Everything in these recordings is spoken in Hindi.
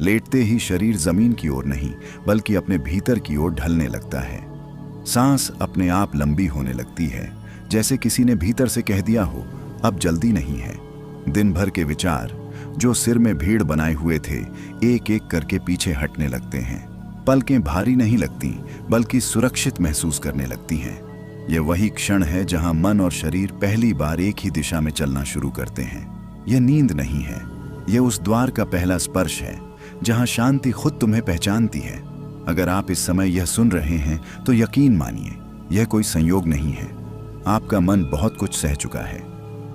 लेटते ही शरीर जमीन की ओर नहीं बल्कि अपने भीतर की ओर ढलने लगता है। सांस अपने आप लंबी होने लगती है, जैसे किसी ने भीतर से कह दिया हो अब जल्दी नहीं है। दिन भर के विचार जो सिर में भीड़ बनाए हुए थे एक एक करके पीछे हटने लगते हैं। पलकें भारी नहीं लगती बल्कि सुरक्षित महसूस करने लगती हैं। यह वही क्षण है जहां मन और शरीर पहली बार एक ही दिशा में चलना शुरू करते हैं। यह नींद नहीं है, यह उस द्वार का पहला स्पर्श है जहां शांति खुद तुम्हें पहचानती है। अगर आप इस समय यह सुन रहे हैं तो यकीन मानिए यह कोई संयोग नहीं है। आपका मन बहुत कुछ सह चुका है,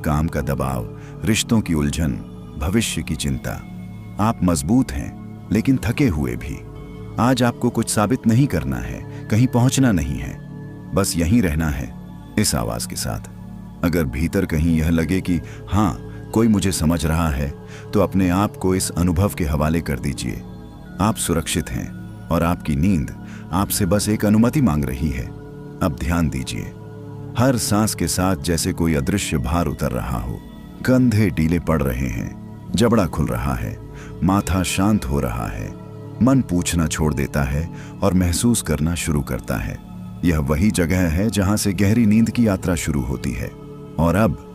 काम का दबाव, रिश्तों की उलझन, भविष्य की चिंता। आप मजबूत हैं लेकिन थके हुए भी। आज आपको कुछ साबित नहीं करना है, कहीं पहुंचना नहीं है, बस यहीं रहना है इस आवाज के साथ। अगर भीतर कहीं यह लगे कि हाँ कोई मुझे समझ रहा है, तो अपने आप को इस अनुभव के हवाले कर दीजिए। आप सुरक्षित हैं और आपकी नींद आपसे बस एक अनुमति मांग रही है। अब ध्यान दीजिए, हर सांस के साथ जैसे कोई अदृश्य भार उतर रहा हो। कंधे ढीले पड़ रहे हैं, जबड़ा खुल रहा है, माथा शांत हो रहा है, मन पूछना छोड़ देता है और महसूस करना शुरू करता है। यह वही जगह है जहां से गहरी नींद की यात्रा शुरू होती है। और अब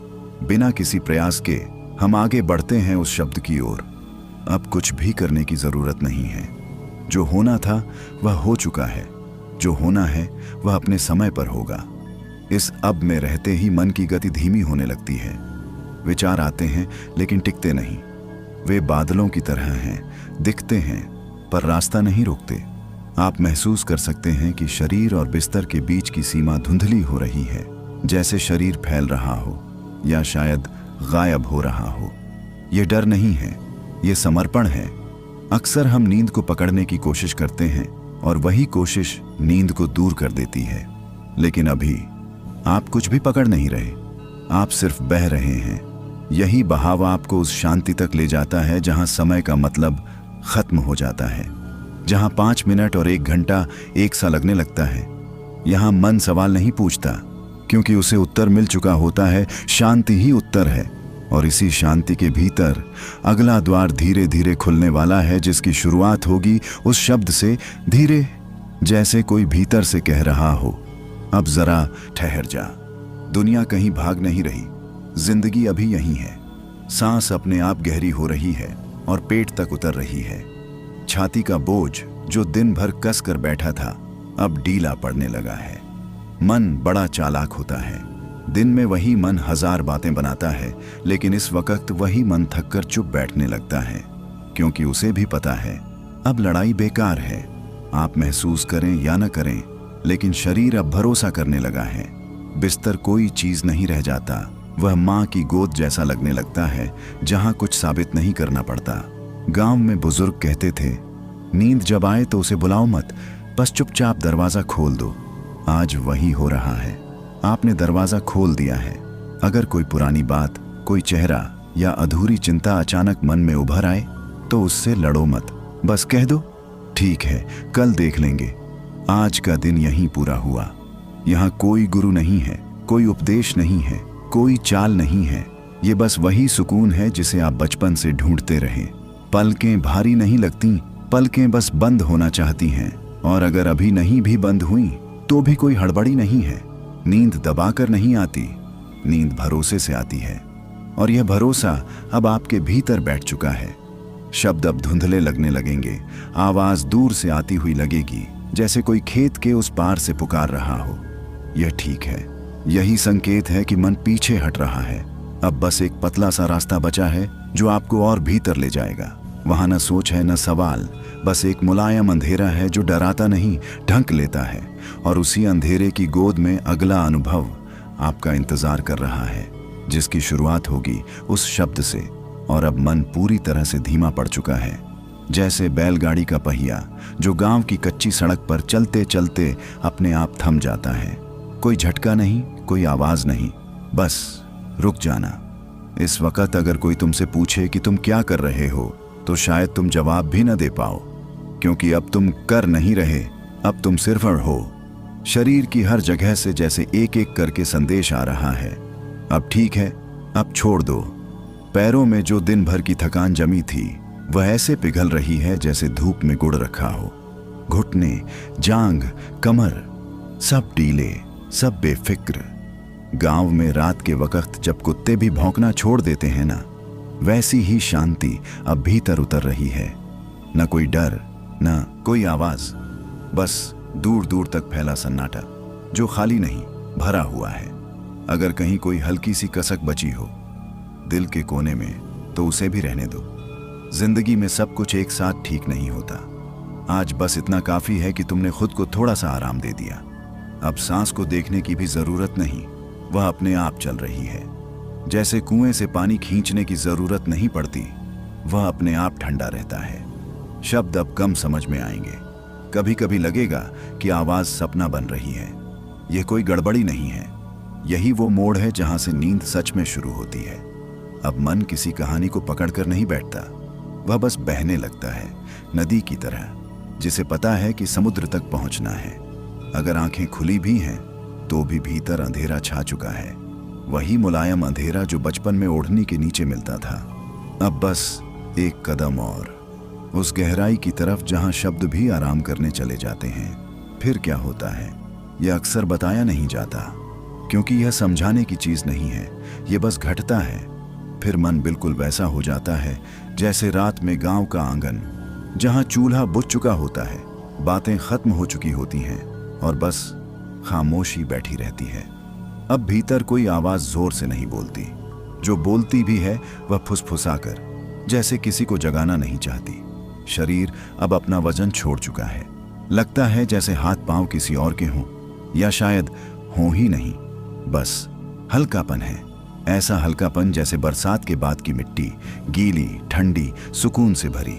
बिना किसी प्रयास के हम आगे बढ़ते हैं उस शब्द की ओर। अब कुछ भी करने की जरूरत नहीं है। जो होना था वह हो चुका है, जो होना है वह अपने समय पर होगा। इस अब में रहते ही मन की गति धीमी होने लगती है। विचार आते हैं लेकिन टिकते नहीं। वे बादलों की तरह हैं, दिखते हैं पर रास्ता नहीं रोकते। आप महसूस कर सकते हैं कि शरीर और बिस्तर के बीच की सीमा धुंधली हो रही है, जैसे शरीर फैल रहा हो या शायद गायब हो रहा हो। यह डर नहीं है, यह समर्पण है। अक्सर हम नींद को पकड़ने की कोशिश करते हैं और वही कोशिश नींद को दूर कर देती है। लेकिन अभी आप कुछ भी पकड़ नहीं रहे, आप सिर्फ बह रहे हैं। यही बहाव आपको उस शांति तक ले जाता है जहां समय का मतलब खत्म हो जाता है, जहां 5 मिनट और 1 घंटा एक सा लगने लगता है। यहां मन सवाल नहीं पूछता क्योंकि उसे उत्तर मिल चुका होता है। शांति ही उत्तर है और इसी शांति के भीतर अगला द्वार धीरे धीरे खुलने वाला है, जिसकी शुरुआत होगी उस शब्द से, धीरे, जैसे कोई भीतर से कह रहा हो अब जरा ठहर जा। दुनिया कहीं भाग नहीं रही, जिंदगी अभी यहीं है। सांस अपने आप गहरी हो रही है और पेट तक उतर रही है। छाती का बोझ जो दिन भर कस कर बैठा था अब ढीला पड़ने लगा है। मन बड़ा चालाक होता है। दिन में वही मन 1000 बातें बनाता है, लेकिन इस वक्त वही मन थककर चुप बैठने लगता है, क्योंकि उसे भी पता है अब लड़ाई बेकार है। आप महसूस करें या न करें, लेकिन शरीर अब भरोसा करने लगा है। बिस्तर कोई चीज नहीं रह जाता, वह माँ की गोद जैसा लगने लगता है जहां कुछ साबित नहीं करना पड़ता। गांव में बुजुर्ग कहते थे, नींद जब आए तो उसे बुलाओ मत, बस चुपचाप दरवाजा खोल दो। आज वही हो रहा है। आपने दरवाजा खोल दिया है। अगर कोई पुरानी बात, कोई चेहरा या अधूरी चिंता अचानक मन में उभर आए तो उससे लड़ो मत, बस कह दो ठीक है कल देख लेंगे। आज का दिन यहीं पूरा हुआ। यहाँ कोई गुरु नहीं है, कोई उपदेश नहीं है, कोई चाल नहीं है। ये बस वही सुकून है जिसे आप बचपन से ढूंढते रहे। पलकें भारी नहीं लगती, पलकें बस बंद होना चाहती हैं। और अगर अभी नहीं भी बंद हुई तो भी कोई हड़बड़ी नहीं है। नींद दबाकर नहीं आती, नींद भरोसे से आती है। और यह भरोसा अब आपके भीतर बैठ चुका है। शब्द अब धुंधले लगने लगेंगे, आवाज दूर से आती हुई लगेगी, जैसे कोई खेत के उस पार से पुकार रहा हो। यह ठीक है, यही संकेत है कि मन पीछे हट रहा है। अब बस एक पतला सा रास्ता बचा है जो आपको और भीतर ले जाएगा। वहां न सोच है न सवाल, बस एक मुलायम अंधेरा है जो डराता नहीं, ढंक लेता है। और उसी अंधेरे की गोद में अगला अनुभव आपका इंतजार कर रहा है, जिसकी शुरुआत होगी उस शब्द से। और अब मन पूरी तरह से धीमा पड़ चुका है, जैसे बैलगाड़ी का पहिया जो गांव की कच्ची सड़क पर चलते चलते अपने आप थम जाता है। कोई झटका नहीं, कोई आवाज नहीं, बस रुक जाना। इस वक्त अगर कोई तुमसे पूछे कि तुम क्या कर रहे हो, तो शायद तुम जवाब भी न दे पाओ, क्योंकि अब तुम कर नहीं रहे, अब तुम सिर्फ हो। शरीर की हर जगह से जैसे एक एक करके संदेश आ रहा है, अब ठीक है, अब छोड़ दो। पैरों में जो दिन भर की थकान जमी थी वह ऐसे पिघल रही है जैसे धूप में गुड़ रखा हो। घुटने, जांघ, कमर सब ढीले, सब बेफिक्र। गांव में रात के वक्त जब कुत्ते भी भौंकना छोड़ देते हैं ना, वैसी ही शांति अब भीतर उतर रही है। न कोई डर, न कोई आवाज, बस दूर दूर तक फैला सन्नाटा जो खाली नहीं, भरा हुआ है। अगर कहीं कोई हल्की सी कसक बची हो दिल के कोने में, तो उसे भी रहने दो। जिंदगी में सब कुछ एक साथ ठीक नहीं होता। आज बस इतना काफी है कि तुमने खुद को थोड़ा सा आराम दे दिया। अब सांस को देखने की भी जरूरत नहीं, वह अपने आप चल रही है। जैसे कुएं से पानी खींचने की जरूरत नहीं पड़ती, वह अपने आप ठंडा रहता है। शब्द अब कम समझ में आएंगे। कभी कभी लगेगा कि आवाज सपना बन रही है। यह कोई गड़बड़ी नहीं है, यही वो मोड़ है जहां से नींद सच में शुरू होती है। अब मन किसी कहानी को पकड़कर नहीं बैठता, वह बस बहने लगता है, नदी की तरह, जिसे पता है कि समुद्र तक पहुंचना है। अगर आंखें खुली भी हैं तो भी भीतर अंधेरा छा चुका है, वही मुलायम अंधेरा जो बचपन में ओढ़नी के नीचे मिलता था। अब बस एक कदम और, उस गहराई की तरफ जहां शब्द भी आराम करने चले जाते हैं। फिर क्या होता है यह अक्सर बताया नहीं जाता, क्योंकि यह समझाने की चीज नहीं है, यह बस घटता है। फिर मन बिल्कुल वैसा हो जाता है जैसे रात में गांव का आंगन, जहां चूल्हा बुझ चुका होता है, बातें खत्म हो चुकी होती हैं और बस खामोशी बैठी रहती है। अब भीतर कोई आवाज जोर से नहीं बोलती, जो बोलती भी है वह फुसफुसाकर, जैसे किसी को जगाना नहीं चाहती। शरीर अब अपना वजन छोड़ चुका है, लगता है जैसे हाथ पांव किसी और के हों, या शायद हों ही नहीं, बस हल्कापन है। ऐसा हल्कापन जैसे बरसात के बाद की मिट्टी, गीली, ठंडी, सुकून से भरी।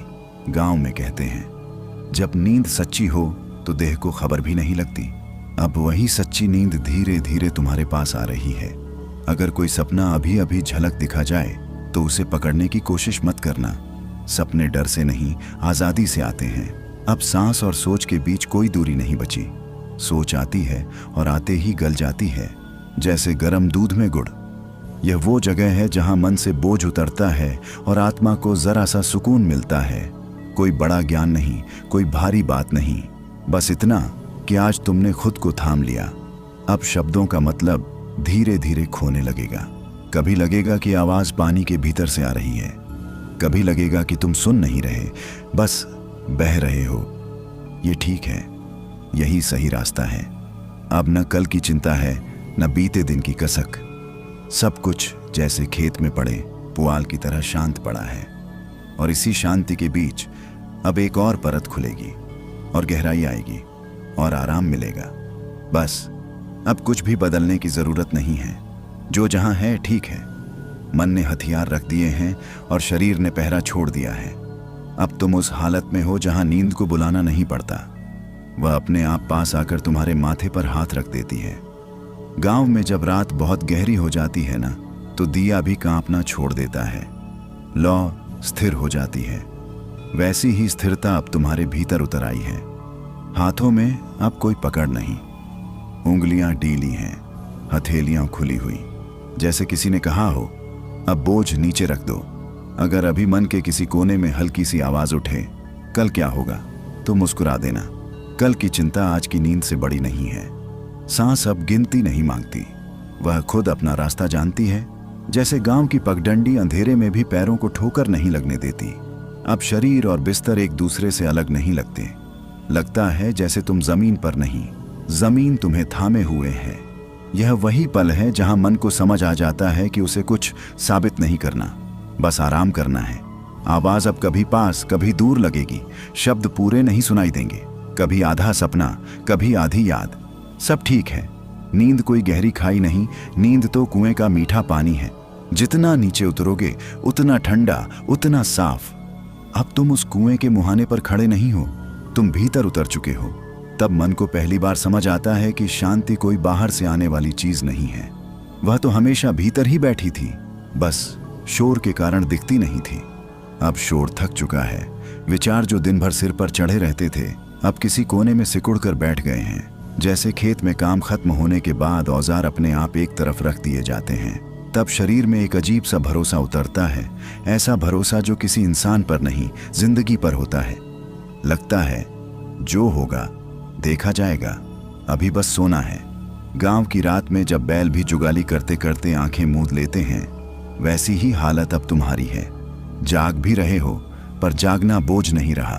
गांव में कहते हैं जब नींद सच्ची हो तो देह को खबर भी नहीं लगती। अब वही सच्ची नींद धीरे धीरे तुम्हारे पास आ रही है। अगर कोई सपना अभी अभी झलक दिखा जाए तो उसे पकड़ने की कोशिश मत करना। सपने डर से नहीं, आजादी से आते हैं। अब सांस और सोच के बीच कोई दूरी नहीं बची। सोच आती है और आते ही गल जाती है, जैसे गर्म दूध में गुड़। यह वो जगह है जहां मन से बोझ उतरता है और आत्मा को जरा सा सुकून मिलता है। कोई बड़ा ज्ञान नहीं, कोई भारी बात नहीं, बस इतना कि आज तुमने खुद को थाम लिया। अब शब्दों का मतलब धीरे धीरे खोने लगेगा। कभी लगेगा कि आवाज पानी के भीतर से आ रही है, कभी लगेगा कि तुम सुन नहीं रहे, बस बह रहे हो। ये ठीक है, यही सही रास्ता है। अब न कल की चिंता है, न बीते दिन की कसक। सब कुछ जैसे खेत में पड़े पुआल की तरह शांत पड़ा है। और इसी शांति के बीच अब एक और परत खुलेगी और गहराई आएगी और आराम मिलेगा। बस अब कुछ भी बदलने की जरूरत नहीं है। जो जहां है ठीक है। मन ने हथियार रख दिए हैं और शरीर ने पहरा छोड़ दिया है। अब तुम उस हालत में हो जहां नींद को बुलाना नहीं पड़ता, वह अपने आप पास आकर तुम्हारे माथे पर हाथ रख देती है। गांव में जब रात बहुत गहरी हो जाती है ना, तो दिया भी कांपना छोड़ देता है। लौ स्थिर हो जाती है। वैसी ही स्थिरता अब तुम्हारे भीतर उतर आई है। हाथों में अब कोई पकड़ नहीं, उंगलियां ढीली हैं, हथेलियां खुली हुई, जैसे किसी ने कहा हो अब बोझ नीचे रख दो। अगर अभी मन के किसी कोने में हल्की सी आवाज उठे, कल क्या होगा, तो मुस्कुरा देना। कल की चिंता आज की नींद से बड़ी नहीं है। सांस अब गिनती नहीं मांगती, वह खुद अपना रास्ता जानती है। जैसे गांव की पगडंडी अंधेरे में भी पैरों को ठोकर नहीं लगने देती। अब शरीर और बिस्तर एक दूसरे से अलग नहीं लगते। लगता है जैसे तुम जमीन पर नहीं, जमीन तुम्हें थामे हुए है। यह वही पल है जहां मन को समझ आ जाता है कि उसे कुछ साबित नहीं करना, बस आराम करना है। आवाज अब कभी पास कभी दूर लगेगी। शब्द पूरे नहीं सुनाई देंगे, कभी आधा सपना, कभी आधी याद। सब ठीक है। नींद कोई गहरी खाई नहीं, नींद तो कुएं का मीठा पानी है। जितना नीचे उतरोगे उतना ठंडा, उतना साफ। अब तुम उस कुएं के मुहाने पर खड़े नहीं हो, तुम भीतर उतर चुके हो। तब मन को पहली बार समझ आता है कि शांति कोई बाहर से आने वाली चीज नहीं है, वह तो हमेशा भीतर ही बैठी थी, बस शोर के कारण दिखती नहीं थी। अब शोर थक चुका है। विचार जो दिन भर सिर पर चढ़े रहते थे, अब किसी कोने में सिकुड़ कर बैठ गए हैं। जैसे खेत में काम खत्म होने के बाद औजार अपने आप एक तरफ रख दिए जाते हैं, तब शरीर में एक अजीब सा भरोसा उतरता है, ऐसा भरोसा जो किसी इंसान पर नहीं, जिंदगी पर होता है। लगता है जो होगा देखा जाएगा, अभी बस सोना है। गांव की रात में जब बैल भी जुगाली करते करते आंखें मूंद लेते हैं, वैसी ही हालत अब तुम्हारी है। जाग भी रहे हो पर जागना बोझ नहीं रहा।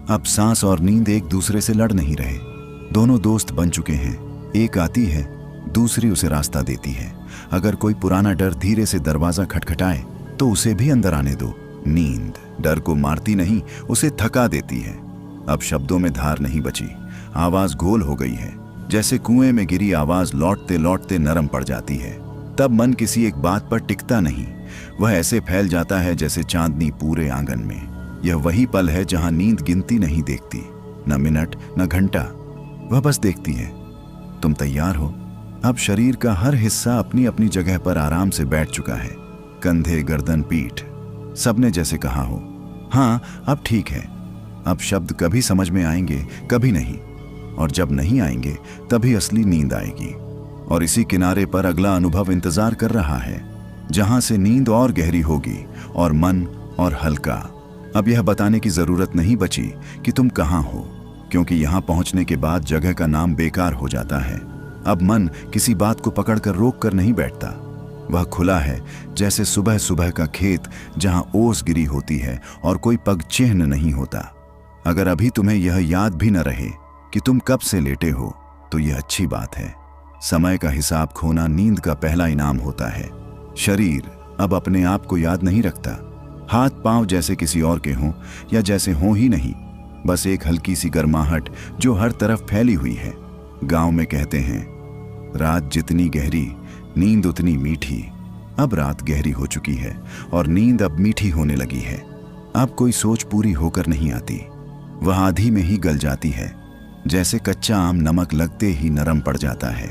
अब सांस और नींद एक दूसरे से लड़ नहीं रहे, दोनों दोस्त बन चुके हैं। एक आती है, दूसरी उसे रास्ता देती है। अगर कोई पुराना डर धीरे से दरवाजा खटखटाए तो उसे भी अंदर आने दो। नींद डर को मारती नहीं, उसे थका देती है। अब शब्दों में धार नहीं बची, आवाज गोल हो गई है, जैसे कुएं में गिरी आवाज लौटते लौटते नरम पड़ जाती है। तब मन किसी एक बात पर टिकता नहीं, वह ऐसे फैल जाता है जैसे चांदनी पूरे आंगन में। यह वही पल है जहां नींद गिनती नहीं देखती, न मिनट न घंटा, वह बस देखती है तुम तैयार हो। अब शरीर का हर हिस्सा अपनी अपनी जगह पर आराम से बैठ चुका है। कंधे, गर्दन, पीठ, सबने जैसे कहा हो हाँ अब ठीक है। अब शब्द कभी समझ में आएंगे, कभी नहीं, और जब नहीं आएंगे तभी असली नींद आएगी। और इसी किनारे पर अगला अनुभव इंतजार कर रहा है, जहां से नींद और गहरी होगी और मन और हल्का। अब यह बताने की जरूरत नहीं बची कि तुम कहां हो, क्योंकि यहां पहुंचने के बाद जगह का नाम बेकार हो जाता है। अब मन किसी बात को पकड़कर रोक कर नहीं बैठता, वह खुला है जैसे सुबह सुबह का खेत जहां ओस गिरी होती है और कोई पग चिन्ह नहीं होता। अगर अभी तुम्हें यह याद भी न रहे कि तुम कब से लेटे हो तो यह अच्छी बात है। समय का हिसाब खोना नींद का पहला इनाम होता है। शरीर अब अपने आप को याद नहीं रखता, हाथ पांव जैसे किसी और के हों या जैसे हों ही नहीं, बस एक हल्की सी गर्माहट जो हर तरफ फैली हुई है। गांव में कहते हैं रात जितनी गहरी नींद उतनी मीठी। अब रात गहरी हो चुकी है और नींद अब मीठी होने लगी है। अब कोई सोच पूरी होकर नहीं आती, वह आधी में ही गल जाती है, जैसे कच्चा आम नमक लगते ही नरम पड़ जाता है।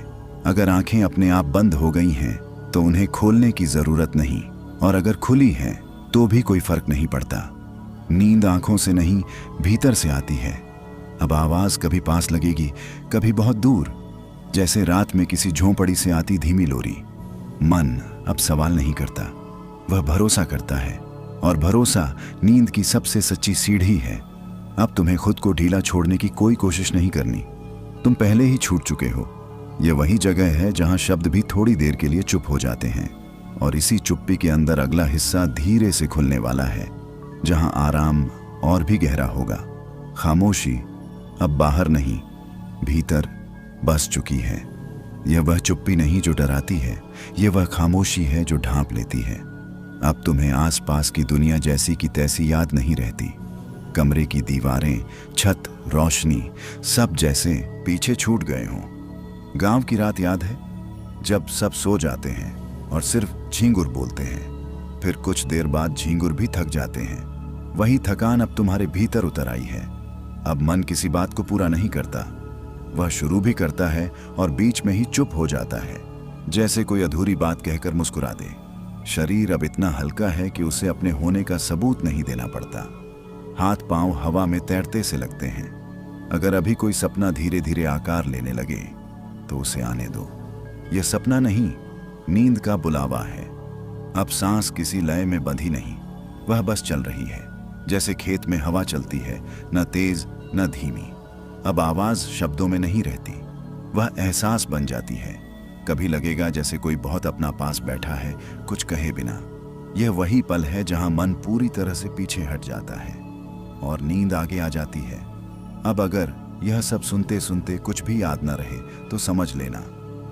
अगर आंखें अपने आप बंद हो गई हैं तो उन्हें खोलने की जरूरत नहीं, और अगर खुली हैं तो भी कोई फर्क नहीं पड़ता। नींद आंखों से नहीं भीतर से आती है। अब आवाज कभी पास लगेगी, कभी बहुत दूर, जैसे रात में किसी झोंपड़ी से आती धीमी लोरी। मन अब सवाल नहीं करता, वह भरोसा करता है, और भरोसा नींद की सबसे सच्ची सीढ़ी है। अब तुम्हें खुद को ढीला छोड़ने की कोई कोशिश नहीं करनी, तुम पहले ही छूट चुके हो। यह वही जगह है जहां शब्द भी थोड़ी देर के लिए चुप हो जाते हैं, और इसी चुप्पी के अंदर अगला हिस्सा धीरे से खुलने वाला है, जहां आराम और भी गहरा होगा। खामोशी अब बाहर नहीं, भीतर बस चुकी है। यह वह चुप्पी नहीं जो डराती है, यह वह खामोशी है जो ढांप लेती है। अब तुम्हें आसपास की दुनिया जैसी की तैसी याद नहीं रहती। कमरे की दीवारें, छत, रोशनी, सब जैसे पीछे छूट गए हों। गांव की रात याद है, जब सब सो जाते हैं और सिर्फ झींगुर बोलते हैं। फिर कुछ देर बाद झींगुर भी थक जाते हैं। वही थकान अब तुम्हारे भीतर उतर आई है। अब मन किसी बात को पूरा नहीं करता, वह शुरू भी करता है और बीच में ही चुप हो जाता है, जैसे कोई अधूरी बात कहकर मुस्कुरा दे। शरीर अब इतना हल्का है कि उसे अपने होने का सबूत नहीं देना पड़ता। हाथ पांव हवा में तैरते से लगते हैं। अगर अभी कोई सपना धीरे धीरे आकार लेने लगे तो उसे आने दो। यह सपना नहीं, नींद का बुलावा है। अब सांस किसी लय में बंधी नहीं, वह बस चल रही है, जैसे खेत में हवा चलती है, न तेज न धीमी। अब आवाज शब्दों में नहीं रहती, वह एहसास बन जाती है। कभी लगेगा जैसे कोई बहुत अपना पास बैठा है, कुछ कहे बिना। यह वही पल है जहां मन पूरी तरह से पीछे हट जाता है और नींद आगे आ जाती है। अब अगर यह सब सुनते सुनते कुछ भी याद न रहे तो समझ लेना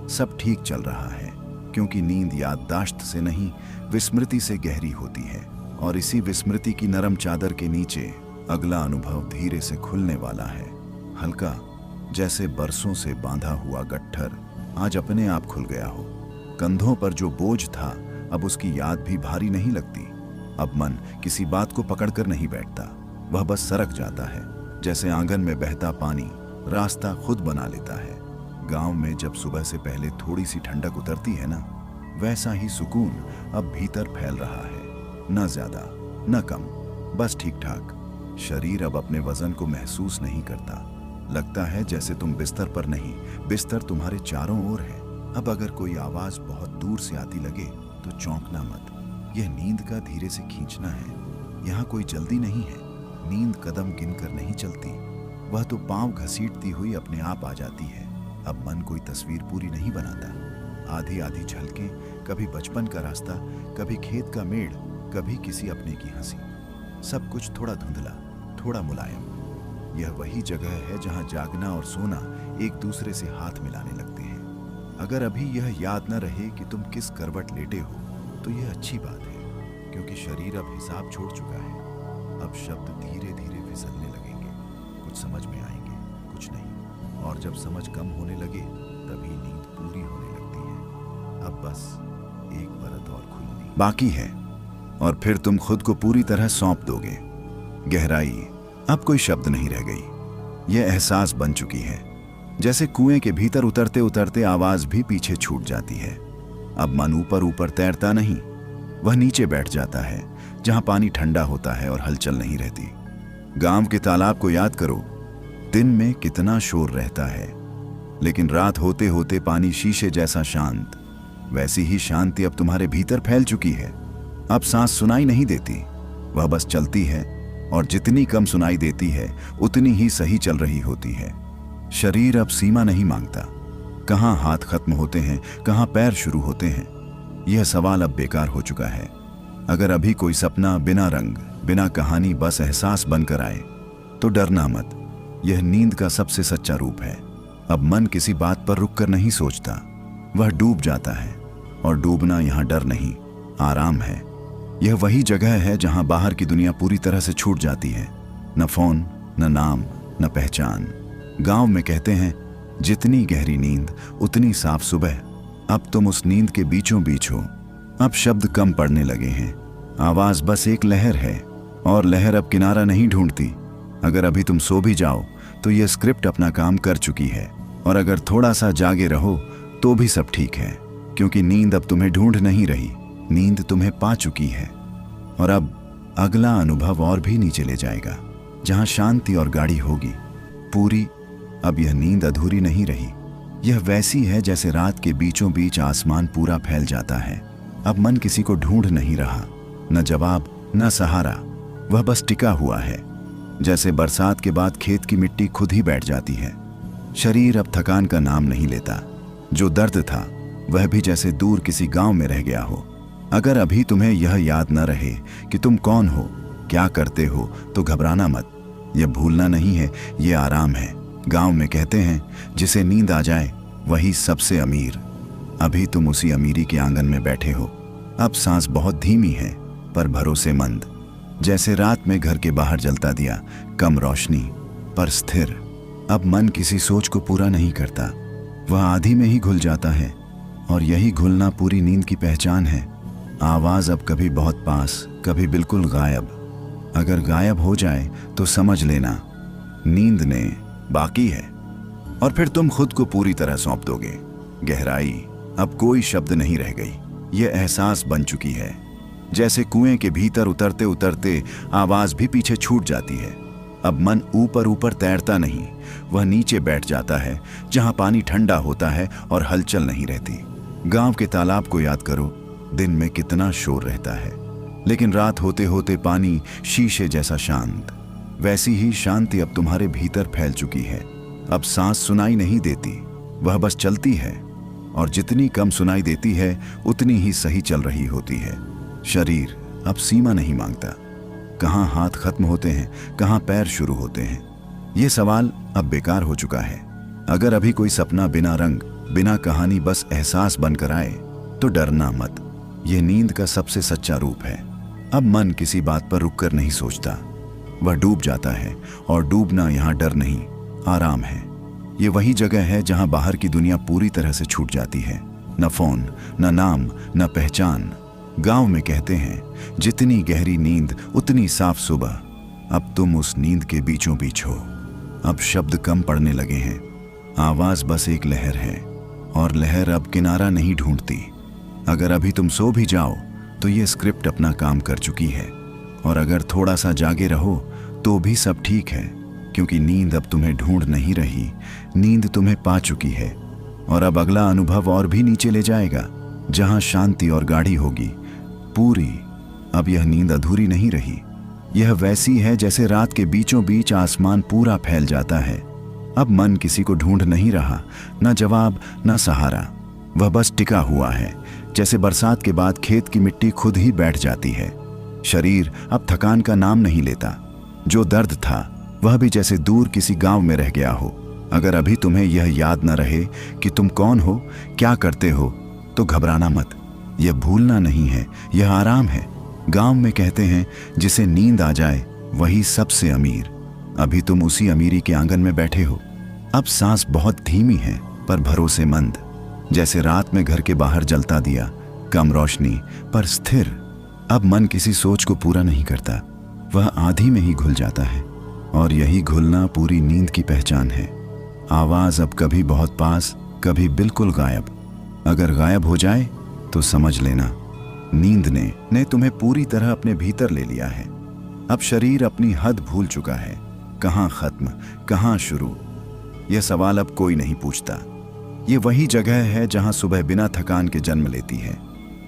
सब ठीक चल रहा है, क्योंकि नींद याददाश्त से नहीं, विस्मृति से गहरी होती है। और इसी विस्मृति की नरम चादर के नीचे अगला अनुभव धीरे से खुलने वाला है। हल्का, जैसे बरसों से बांधा हुआ गट्ठर आज अपने आप खुल गया हो। कंधों पर जो बोझ था अब उसकी याद भी भारी नहीं लगती। अब मन किसी बात को पकड़कर नहीं बैठता, वह बस सरक जाता है, जैसे आंगन में बहता पानी रास्ता खुद बना लेता है। गांव में जब सुबह से पहले थोड़ी सी ठंडक उतरती है ना, वैसा ही सुकून अब भीतर फैल रहा है। न ज्यादा न कम, बस ठीक ठाक। शरीर अब अपने वजन को महसूस नहीं करता। लगता है जैसे तुम बिस्तर पर नहीं, बिस्तर तुम्हारे चारों ओर है। अब अगर कोई आवाज बहुत दूर से आती लगे तो चौंकना मत। यह नींद का धीरे से खींचना है। यहाँ कोई जल्दी नहीं है। नींद कदम गिनकर नहीं चलती, वह तो पांव घसीटती हुई अपने आप आ जाती है। अब मन कोई तस्वीर पूरी नहीं बनाता। आधी आधी झलकें, कभी बचपन का रास्ता, कभी खेत का मेड़, कभी किसी अपने की हंसी। सब कुछ थोड़ा धुंधला, थोड़ा मुलायम। यह वही जगह है जहां जागना और सोना एक दूसरे से हाथ मिलाने लगते हैं। अगर अभी यह याद न रहे कि तुम किस करवट लेटे हो तो यह अच्छी बात है, क्योंकि शरीर अब हिसाब छोड़ चुका है। अब शब्द धीरे धीरे फिसलने लगेंगे, कुछ समझ में आएंगे, कुछ नहीं। और जब समझ कम होने लगे तभी नींद पूरी होने लगती है। अब बस एक परत और खुलनी बाकी है और फिर तुम खुद को पूरी तरह सौंप दोगे। गहराई, अब कोई शब्द नहीं रह गई। यह एहसास बन चुकी है। जैसे कुएं के भीतर उतरते उतरते आवाज भी पीछे छूट जाती है। अब मन ऊपर ऊपर तैरता नहीं, वह नीचे बैठ जाता है जहां पानी ठंडा होता है और हलचल नहीं रहती। गांव के तालाब को याद करो। दिन में कितना शोर रहता है, लेकिन रात होते होते पानी शीशे जैसा शांत। वैसी ही शांति अब तुम्हारे भीतर फैल चुकी है। अब सांस सुनाई नहीं देती, वह बस चलती है, और जितनी कम सुनाई देती है उतनी ही सही चल रही होती है। शरीर अब सीमा नहीं मांगता। कहाँ हाथ खत्म होते हैं, कहाँ पैर शुरू होते हैं, यह सवाल अब बेकार हो चुका है। अगर अभी कोई सपना बिना रंग, बिना कहानी, बस एहसास बनकर आए तो डरना मत। यह नींद का सबसे सच्चा रूप है। अब मन किसी बात पर रुककर नहीं सोचता, वह डूब जाता है। और डूबना यहाँ डर नहीं, आराम है। यह वही जगह है जहां बाहर की दुनिया पूरी तरह से छूट जाती है। न फोन, न नाम, न पहचान। गांव में कहते हैं, जितनी गहरी नींद उतनी साफ सुबह। अब तुम उस नींद के बीचों बीच हो। अब शब्द कम पड़ने लगे हैं, आवाज बस एक लहर है, और लहर अब किनारा नहीं ढूंढती। अगर अभी तुम सो भी जाओ तो यह स्क्रिप्ट अपना काम कर चुकी है, और अगर थोड़ा सा जागे रहो तो भी सब ठीक है, क्योंकि नींद अब तुम्हें ढूंढ नहीं रही, नींद तुम्हें पा चुकी है। और अब अगला अनुभव और भी नीचे ले जाएगा, जहां शांति और गाढ़ी होगी पूरी। अब यह नींद अधूरी नहीं रही, यह वैसी है जैसे रात के बीचों बीच आसमान पूरा फैल जाता है। अब मन किसी को ढूंढ नहीं रहा, न जवाब, न सहारा, वह बस टिका हुआ है। जैसे बरसात के बाद खेत की मिट्टी खुद ही बैठ जाती है। शरीर अब थकान का नाम नहीं लेता। जो दर्द था वह भी जैसे दूर किसी गांव में रह गया हो। अगर अभी तुम्हें यह याद न रहे कि तुम कौन हो, क्या करते हो, तो घबराना मत। यह भूलना नहीं है, यह आराम है। गांव में कहते हैं, जिसे नींद आ जाए वही सबसे अमीर। अभी तुम उसी अमीरी के आंगन में बैठे हो। अब सांस बहुत धीमी है पर भरोसेमंद, जैसे रात में घर के बाहर जलता दिया, कम रोशनी पर स्थिर। अब मन किसी सोच को पूरा नहीं करता, वह आधी में ही घुल जाता है, और यही घुलना पूरी नींद की पहचान है। आवाज अब कभी बहुत पास, कभी बिल्कुल गायब। अगर गायब हो जाए तो समझ लेना नींद ने बाकी है, और फिर तुम खुद को पूरी तरह सौंप दोगे। गहराई, अब कोई शब्द नहीं रह गई। यह एहसास बन चुकी है। जैसे कुएं के भीतर उतरते उतरते आवाज भी पीछे छूट जाती है। अब मन ऊपर ऊपर तैरता नहीं, वह नीचे बैठ जाता है जहां पानी ठंडा होता है और हलचल नहीं रहती। गांव के तालाब को याद करो। दिन में कितना शोर रहता है, लेकिन रात होते होते पानी शीशे जैसा शांत। वैसी ही शांति अब तुम्हारे भीतर फैल चुकी है। अब सांस सुनाई नहीं देती, वह बस चलती है, और जितनी कम सुनाई देती है उतनी ही सही चल रही होती है। शरीर अब सीमा नहीं मांगता। कहाँ हाथ खत्म होते हैं, कहाँ पैर शुरू होते हैं, यह सवाल अब बेकार हो चुका है। अगर अभी कोई सपना बिना रंग, बिना कहानी, बस एहसास बनकर आए तो डरना मत। यह नींद का सबसे सच्चा रूप है। अब मन किसी बात पर रुककर नहीं सोचता, वह डूब जाता है, और डूबना यहाँ डर नहीं, आराम है। ये वही जगह है जहां बाहर की दुनिया पूरी तरह से छूट जाती है। न फोन, न नाम, न पहचान। गांव में कहते हैं, जितनी गहरी नींद उतनी साफ सुबह। अब तुम उस नींद के बीचों बीच हो। अब शब्द कम पड़ने लगे हैं, आवाज बस एक लहर है, और लहर अब किनारा नहीं ढूंढती। अगर अभी तुम सो भी जाओ तो ये स्क्रिप्ट अपना काम कर चुकी है, और अगर थोड़ा सा जागे रहो तो भी सब ठीक है, क्योंकि नींद अब तुम्हें ढूंढ नहीं रही, नींद तुम्हें पा चुकी है। और अब अगला अनुभव और भी नीचे ले जाएगा, जहां शांति और गाढ़ी होगी पूरी। अब यह नींद अधूरी नहीं रही, यह वैसी है जैसे रात के बीचों बीच आसमान पूरा फैल जाता है। अब मन किसी को ढूंढ नहीं रहा, न जवाब न सहारा, वह बस टिका हुआ है, जैसे बरसात के बाद खेत की मिट्टी खुद ही बैठ जाती है। शरीर अब थकान का नाम नहीं लेता, जो दर्द था वह भी जैसे दूर किसी गांव में रह गया हो। अगर अभी तुम्हें यह याद न रहे कि तुम कौन हो, क्या करते हो, तो घबराना मत। यह भूलना नहीं है, यह आराम है। गांव में कहते हैं जिसे नींद आ जाए वही सबसे अमीर। अभी तुम उसी अमीरी के आंगन में बैठे हो। अब सांस बहुत धीमी है पर भरोसेमंद, जैसे रात में घर के बाहर जलता दिया, कम रोशनी पर स्थिर। अब मन किसी सोच को पूरा नहीं करता, वह आधी में ही घुल जाता है, और यही घुलना पूरी नींद की पहचान है। आवाज अब कभी बहुत पास, कभी बिल्कुल गायब। अगर गायब हो जाए तो समझ लेना नींद ने तुम्हें पूरी तरह अपने भीतर ले लिया है। अब शरीर अपनी हद भूल चुका है, कहाँ खत्म कहाँ शुरू, यह सवाल अब कोई नहीं पूछता। ये वही जगह है जहां सुबह बिना थकान के जन्म लेती है,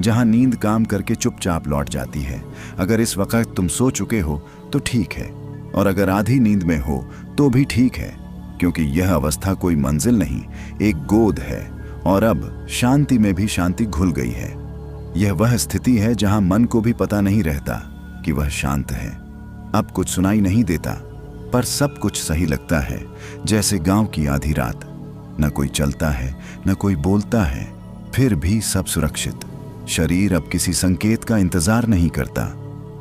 जहां नींद काम करके चुपचाप लौट जाती है। अगर इस वक्त तुम सो चुके हो तो ठीक है, और अगर आधी नींद में हो तो भी ठीक है, क्योंकि यह अवस्था कोई मंजिल नहीं, एक गोद है। और अब शांति में भी शांति घुल गई है। यह वह स्थिति है जहां मन को भी पता नहीं रहता कि वह शांत है। अब कुछ सुनाई नहीं देता, पर सब कुछ सही लगता है, जैसे गांव की आधी रात। न कोई चलता है, न कोई बोलता है, फिर भी सब सुरक्षित। शरीर अब किसी संकेत का इंतजार नहीं करता,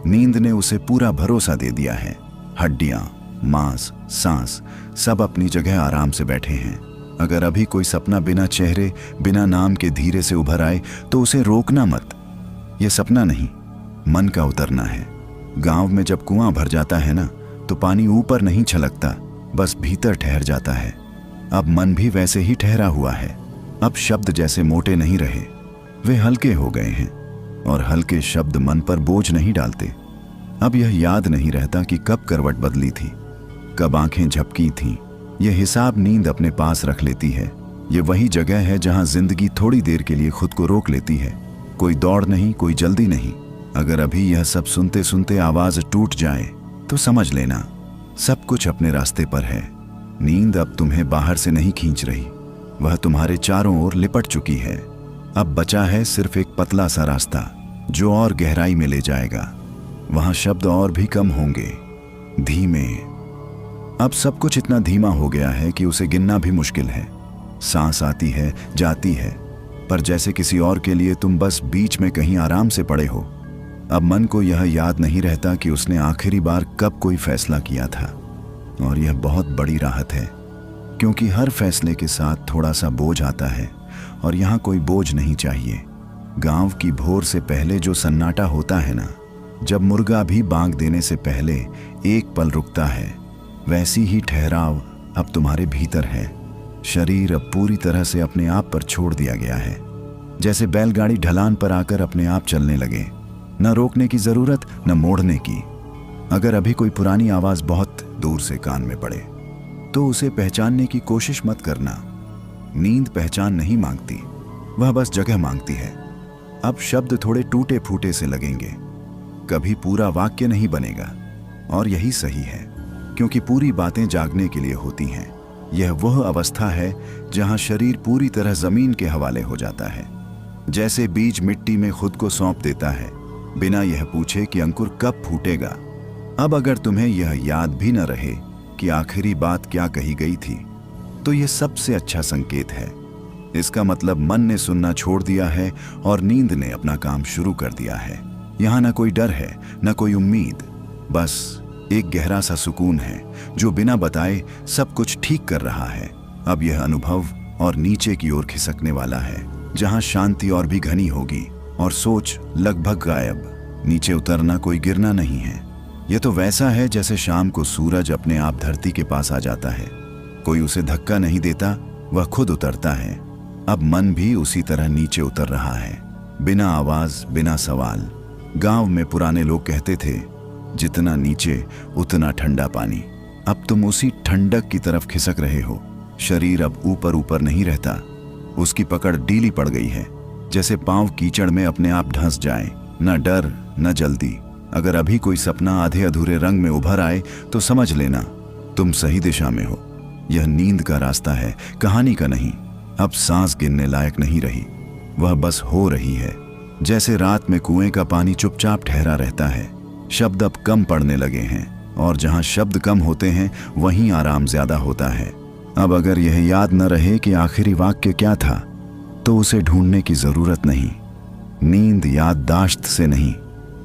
नींद ने उसे पूरा भरोसा दे दिया है। हड्डियां, मांस, सांस सब अपनी जगह आराम से बैठे हैं। अगर अभी कोई सपना बिना चेहरे, बिना नाम के धीरे से उभर आए तो उसे रोकना मत। यह सपना नहीं, मन का उतरना है। गांव में जब कुआं भर जाता है ना, तो पानी ऊपर नहीं छलकता, बस भीतर ठहर जाता है। अब मन भी वैसे ही ठहरा हुआ है। अब शब्द जैसे मोटे नहीं रहे, वे हल्के हो गए हैं, और हल्के शब्द मन पर बोझ नहीं डालते। अब यह याद नहीं रहता कि कब करवट बदली थी, कब आंखें झपकी थीं। यह हिसाब नींद अपने पास रख लेती है। यह वही जगह है जहां जिंदगी थोड़ी देर के लिए खुद को रोक लेती है। कोई दौड़ नहीं, कोई जल्दी नहीं। अगर अभी यह सब सुनते सुनते आवाज टूट जाए तो समझ लेना सब कुछ अपने रास्ते पर है। नींद अब तुम्हें बाहर से नहीं खींच रही, वह तुम्हारे चारों ओर लिपट चुकी है। अब बचा है सिर्फ एक पतला सा रास्ता जो और गहराई में ले जाएगा। वहां शब्द और भी कम होंगे, धीमे। अब सब कुछ इतना धीमा हो गया है कि उसे गिनना भी मुश्किल है। सांस आती है, जाती है, पर जैसे किसी और के लिए तुम बस बीच में कहीं आराम से पड़े हो। अब मन को यह याद नहीं रहता कि उसने आखिरी बार कब कोई फैसला किया था, और यह बहुत बड़ी राहत है, क्योंकि हर फैसले के साथ थोड़ा सा बोझ आता है, और यहाँ कोई बोझ नहीं चाहिए। गांव की भोर से पहले जो सन्नाटा होता है ना, जब मुर्गा भी बांग देने से पहले एक पल रुकता है, वैसी ही ठहराव अब तुम्हारे भीतर है। शरीर अब पूरी तरह से अपने आप पर छोड़ दिया गया है, जैसे बैलगाड़ी ढलान पर आकर अपने आप चलने लगे, न रोकने की जरूरत न मोड़ने की। अगर अभी कोई पुरानी आवाज बहुत दूर से कान में पड़े तो उसे पहचानने की कोशिश मत करना। नींद पहचान नहीं मांगती, वह बस जगह मांगती है। अब शब्द थोड़े टूटे फूटे से लगेंगे, कभी पूरा वाक्य नहीं बनेगा, और यही सही है, क्योंकि पूरी बातें जागने के लिए होती हैं। यह वह अवस्था है जहां शरीर पूरी तरह जमीन के हवाले हो जाता है, जैसे बीज मिट्टी में खुद को सौंप देता है, बिना यह पूछे कि अंकुर कब फूटेगा। अब अगर तुम्हें यह याद भी न रहे कि आखिरी बात क्या कही गई थी, तो यह सबसे अच्छा संकेत है। इसका मतलब मन ने सुनना छोड़ दिया है और नींद ने अपना काम शुरू कर दिया है। यहाँ न कोई डर है, न कोई उम्मीद, बस एक गहरा सा सुकून है जो बिना बताए सब कुछ ठीक कर रहा है। अब यह अनुभव और नीचे की ओर खिसकने वाला है, जहां शांति और भी घनी होगी और सोच लगभग गायब। नीचे उतरना कोई गिरना नहीं है, यह तो वैसा है जैसे शाम को सूरज अपने आप धरती के पास आ जाता है। कोई उसे धक्का नहीं देता, वह खुद उतरता है। अब मन भी उसी तरह नीचे उतर रहा है, बिना आवाज, बिना सवाल। गांव में पुराने लोग कहते थे, जितना नीचे उतना ठंडा पानी। अब तुम उसी ठंडक की तरफ खिसक रहे हो। शरीर अब ऊपर ऊपर नहीं रहता, उसकी पकड़ ढीली पड़ गई है, जैसे पांव कीचड़ में अपने आप धंस जाएं। न डर न जल्दी। अगर अभी कोई सपना आधे अधूरे रंग में उभर आए तो समझ लेना तुम सही दिशा में हो। यह नींद का रास्ता है, कहानी का नहीं। अब सांस गिनने लायक नहीं रही, वह बस हो रही है। जैसे रात में कुएं का पानी चुपचाप ठहरा रहता है। शब्द अब कम पड़ने लगे हैं, और जहां शब्द कम होते हैं वहीं आराम ज्यादा होता है। अब अगर यह याद न रहे कि आखिरी वाक्य क्या था, तो उसे ढूंढने की जरूरत नहीं। नींद याददाश्त से नहीं,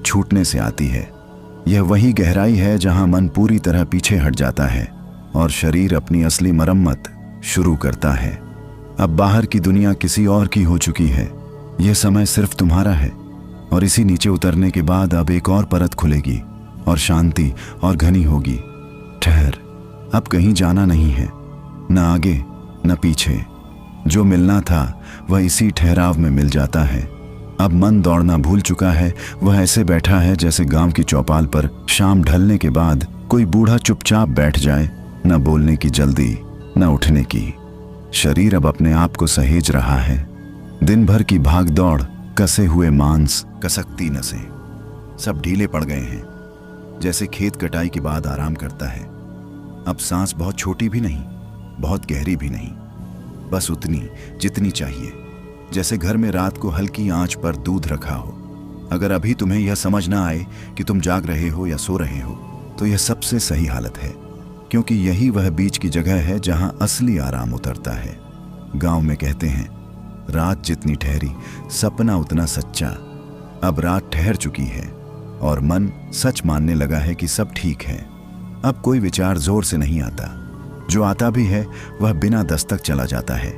छूटने से आती है। यह वही गहराई है जहां मन पूरी तरह पीछे हट जाता है और शरीर अपनी असली मरम्मत शुरू करता है। अब बाहर की दुनिया किसी और की हो चुकी है, यह समय सिर्फ तुम्हारा है। और इसी नीचे उतरने के बाद अब एक और परत खुलेगी और शांति और घनी होगी। ठहर, अब कहीं जाना नहीं है, न आगे न पीछे। जो मिलना था वह इसी ठहराव में मिल जाता है। अब मन दौड़ना भूल चुका है, वह ऐसे बैठा है जैसे गांव की चौपाल पर शाम ढलने के बाद कोई बूढ़ा चुपचाप बैठ जाए, न बोलने की जल्दी न उठने की। शरीर अब अपने आप को सहेज रहा है। दिन भर की भाग दौड़, कसे हुए मांस, कसकती नसें सब ढीले पड़ गए हैं, जैसे खेत कटाई के बाद आराम करता है। अब सांस बहुत छोटी भी नहीं, बहुत गहरी भी नहीं, बस उतनी जितनी चाहिए, जैसे घर में रात को हल्की आंच पर दूध रखा हो। अगर अभी तुम्हें यह समझ ना आए कि तुम जाग रहे हो या सो रहे हो, तो यह सबसे सही हालत है, क्योंकि यही वह बीच की जगह है जहां असली आराम उतरता है। गांव में कहते हैं, रात जितनी ठहरी सपना उतना सच्चा। अब रात ठहर चुकी है और मन सच मानने लगा है कि सब ठीक है। अब कोई विचार जोर से नहीं आता, जो आता भी है वह बिना दस्तक चला जाता है,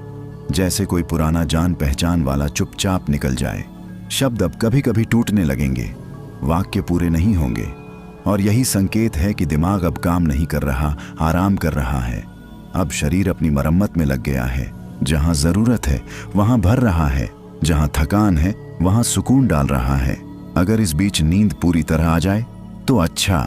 जैसे कोई पुराना जान पहचान वाला चुपचाप निकल जाए। शब्द अब कभी कभी टूटने लगेंगे, वाक्य पूरे नहीं होंगे, और यही संकेत है कि दिमाग अब काम नहीं कर रहा, आराम कर रहा है। अब शरीर अपनी मरम्मत में लग गया है। जहां जरूरत है वहां भर रहा है, जहां थकान है वहां सुकून डाल रहा है। अगर इस बीच नींद पूरी तरह आ जाए तो अच्छा,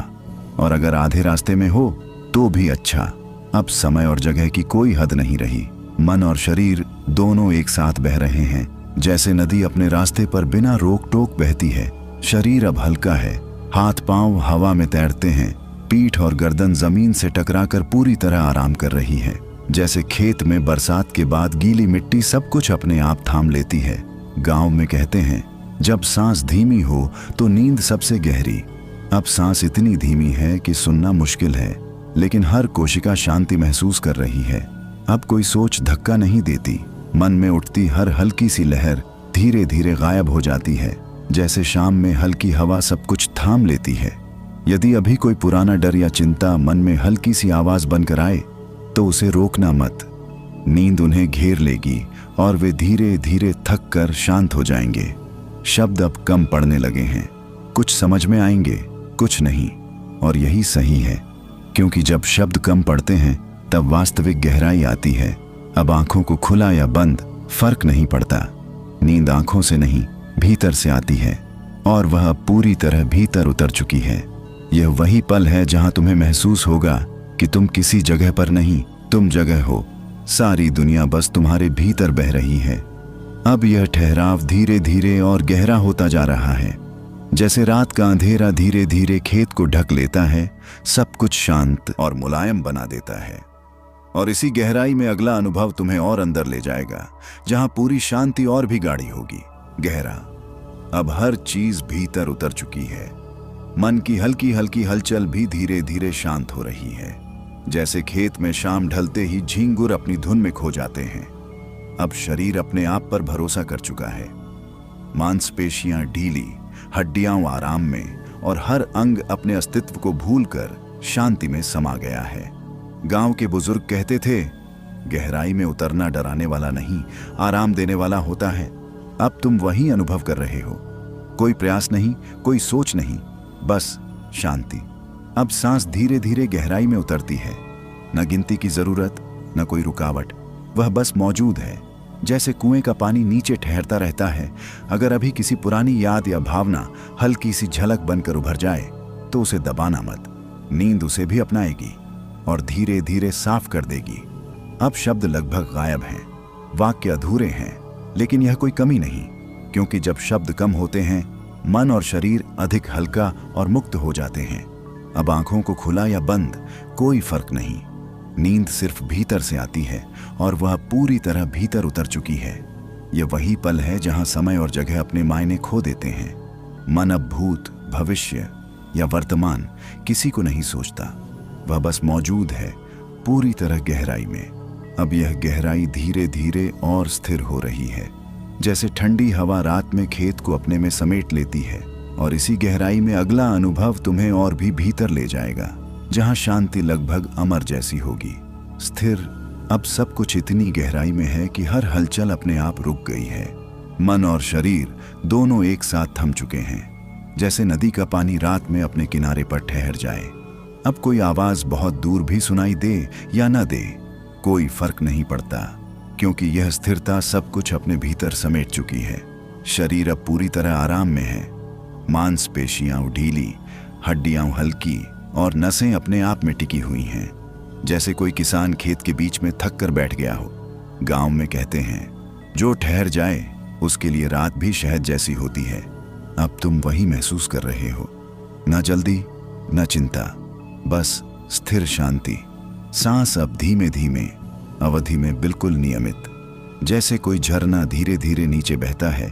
और अगर आधे रास्ते में हो तो भी अच्छा। अब समय और जगह की कोई हद नहीं रही। मन और शरीर दोनों एक साथ बह रहे हैं, जैसे नदी अपने रास्ते पर बिना रोक टोक बहती है। शरीर अब हल्का है, हाथ पांव हवा में तैरते हैं, पीठ और गर्दन जमीन से टकराकर पूरी तरह आराम कर रही है। जैसे खेत में बरसात के बाद गीली मिट्टी सब कुछ अपने आप थाम लेती है। गांव में कहते हैं, जब सांस धीमी हो तो नींद सबसे गहरी। अब सांस इतनी धीमी है कि सुनना मुश्किल है, लेकिन हर कोशिका शांति महसूस कर रही है। अब कोई सोच धक्का नहीं देती। मन में उठती हर हल्की सी लहर धीरे धीरे गायब हो जाती है, जैसे शाम में हल्की हवा सब कुछ थाम लेती है। यदि अभी कोई पुराना डर या चिंता मन में हल्की सी आवाज बनकर आए, तो उसे रोकना मत। नींद उन्हें घेर लेगी और वे धीरे धीरे थक कर शांत हो जाएंगे। शब्द अब कम पड़ने लगे हैं, कुछ समझ में आएंगे, कुछ नहीं, और यही सही है, क्योंकि जब शब्द कम पड़ते हैं तब वास्तविक गहराई आती है। अब आंखों को खुला या बंद फर्क नहीं पड़ता। नींद आंखों से नहीं, भीतर से आती है, और वह अब पूरी तरह भीतर उतर चुकी है। यह वही पल है जहां तुम्हें महसूस होगा कि तुम किसी जगह पर नहीं, तुम जगह हो। सारी दुनिया बस तुम्हारे भीतर बह रही है। अब यह ठहराव धीरे धीरे और गहरा होता जा रहा है, जैसे रात का अंधेरा धीरे धीरे खेत को ढक लेता है, सब कुछ शांत और मुलायम बना देता है। और इसी गहराई में अगला अनुभव तुम्हें और अंदर ले जाएगा, जहां पूरी शांति और भी गाढ़ी होगी। गहरा, अब हर चीज भीतर उतर चुकी है। मन की हल्की हल्की हलचल भी धीरे धीरे शांत हो रही है, जैसे खेत में शाम ढलते ही झींगुर अपनी धुन में खो जाते हैं। अब शरीर अपने आप पर भरोसा कर चुका है। मांसपेशियां ढीली, हड्डियां आराम में, और हर अंग अपने अस्तित्व को भूलकर शांति में समा गया है। गांव के बुजुर्ग कहते थे, गहराई में उतरना डराने वाला नहीं, आराम देने वाला होता है। अब तुम वही अनुभव कर रहे हो। कोई प्रयास नहीं, कोई सोच नहीं, बस शांति। अब सांस धीरे धीरे गहराई में उतरती है, न गिनती की जरूरत, न कोई रुकावट, वह बस मौजूद है। जैसे कुएं का पानी नीचे ठहरता रहता है, अगर अभी किसी पुरानी याद या भावना हल्की सी झलक बनकर उभर जाए तो उसे दबाना मत। नींद उसे भी अपनाएगी और धीरे धीरे साफ कर देगी। अब शब्द लगभग गायब हैं, वाक्य अधूरे हैं, लेकिन यह कोई कमी नहीं, क्योंकि जब शब्द कम होते हैं मन और शरीर अधिक हल्का और मुक्त हो जाते हैं। अब आंखों को खुला या बंद कोई फर्क नहीं, नींद सिर्फ भीतर से आती है और वह पूरी तरह भीतर उतर चुकी है। यह वही पल है जहां समय और जगह अपने मायने खो देते हैं। मन अब भूत, भविष्य या वर्तमान किसी को नहीं सोचता, वह बस मौजूद है पूरी तरह गहराई में। अब यह गहराई धीरे धीरे और स्थिर हो रही है, जैसे ठंडी हवा रात में खेत को अपने में समेट लेती है। और इसी गहराई में अगला अनुभव तुम्हें और भी भीतर ले जाएगा, जहां शांति लगभग अमर जैसी होगी। स्थिर अब सब कुछ इतनी गहराई में है कि हर हलचल अपने आप रुक गई है। मन और शरीर दोनों एक साथ थम चुके हैं, जैसे नदी का पानी रात में अपने किनारे पर ठहर जाए। अब कोई आवाज बहुत दूर भी सुनाई दे या न दे, कोई फर्क नहीं पड़ता, क्योंकि यह स्थिरता सब कुछ अपने भीतर समेट चुकी है। शरीर अब पूरी तरह आराम में है, मांसपेशियां ढीली, हड्डियां हल्की और नसें अपने आप में टिकी हुई हैं, जैसे कोई किसान खेत के बीच में थक कर बैठ गया हो। गांव में कहते हैं जो ठहर जाए उसके लिए रात भी शहद जैसी होती है। अब तुम वही महसूस कर रहे हो, न जल्दी न चिंता, बस स्थिर शांति। सांस अब धीमे धीमे, अवधि में बिल्कुल नियमित, जैसे कोई झरना धीरे धीरे नीचे बहता है,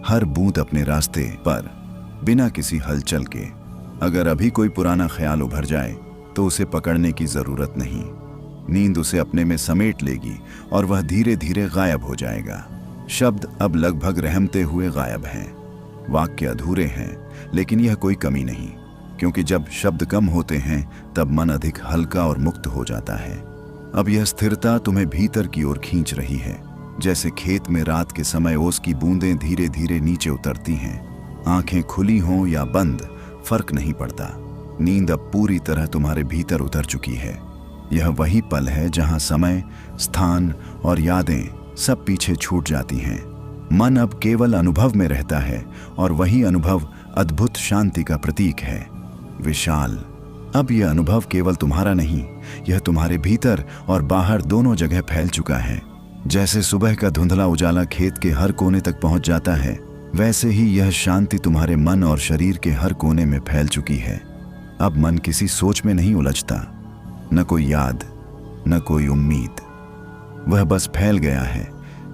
हर बूंद अपने रास्ते पर, बिना किसी हलचल के। अगर अभी कोई पुराना ख्याल उभर जाए तो उसे पकड़ने की जरूरत नहीं, नींद उसे अपने में समेट लेगी और वह धीरे धीरे गायब हो जाएगा। शब्द अब लगभग रहमते हुए गायब हैं, वाक्य अधूरे हैं, लेकिन यह कोई कमी नहीं, क्योंकि जब शब्द कम होते हैं तब मन अधिक हल्का और मुक्त हो जाता है। अब यह स्थिरता तुम्हें भीतर की ओर खींच रही है, जैसे खेत में रात के समय ओस की बूंदें धीरे धीरे नीचे उतरती हैं। आंखें खुली हों या बंद फर्क नहीं पड़ता, नींद अब पूरी तरह तुम्हारे भीतर उतर चुकी है। यह वही पल है जहां समय, स्थान और यादें सब पीछे छूट जाती हैं। मन अब केवल अनुभव में रहता है और वही अनुभव अद्भुत शांति का प्रतीक है। विशाल अब यह अनुभव केवल तुम्हारा नहीं, यह तुम्हारे भीतर और बाहर दोनों जगह फैल चुका है। जैसे सुबह का धुंधला उजाला खेत के हर कोने तक पहुंच जाता है, वैसे ही यह शांति तुम्हारे मन और शरीर के हर कोने में फैल चुकी है। अब मन किसी सोच में नहीं उलझता, न कोई याद, न कोई उम्मीद, वह बस फैल गया है,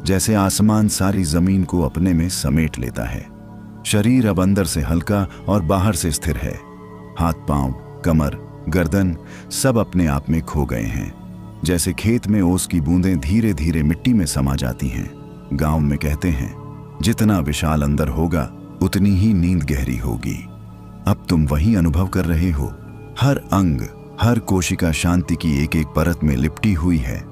जैसे आसमान सारी जमीन को अपने में समेट लेता है। शरीर अब अंदर से हल्का और बाहर से स्थिर है। हाथ पांव, कमर, गर्दन सब अपने आप में खो गए हैं, जैसे खेत में ओस की बूंदें धीरे धीरे मिट्टी में समा जाती हैं। गांव में कहते हैं जितना विशाल अंदर होगा उतनी ही नींद गहरी होगी। अब तुम वही अनुभव कर रहे हो, हर अंग, हर कोशिका शांति की एक एक परत में लिपटी हुई है।